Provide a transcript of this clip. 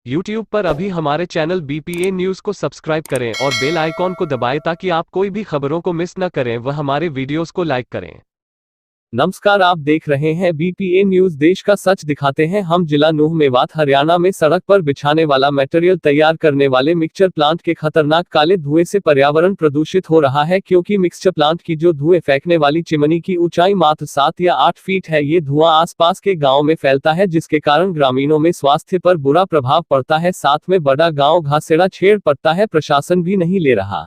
YouTube पर अभी हमारे चैनल BPA न्यूज़ को सब्सक्राइब करें और बेल आइकॉन को दबाएं ताकि आप कोई भी खबरों को मिस न करें व हमारे वीडियोस को लाइक करें। नमस्कार, आप देख रहे हैं बीपीए न्यूज। देश का सच दिखाते हैं हम। जिला नूह मेवात हरियाणा में सड़क पर बिछाने वाला मटेरियल तैयार करने वाले मिक्सचर प्लांट के खतरनाक काले धुएं से पर्यावरण प्रदूषित हो रहा है, क्योंकि मिक्सचर प्लांट की जो धुएं फेंकने वाली चिमनी की ऊंचाई मात्र 7 या 8 फीट है। ये धुआं आसपास के गाँव में फैलता है, जिसके कारण ग्रामीणों में स्वास्थ्य पर बुरा प्रभाव पड़ता है। साथ में बड़ा गाँव घासेड़ा छेड़ पड़ता है, प्रशासन भी नहीं ले रहा।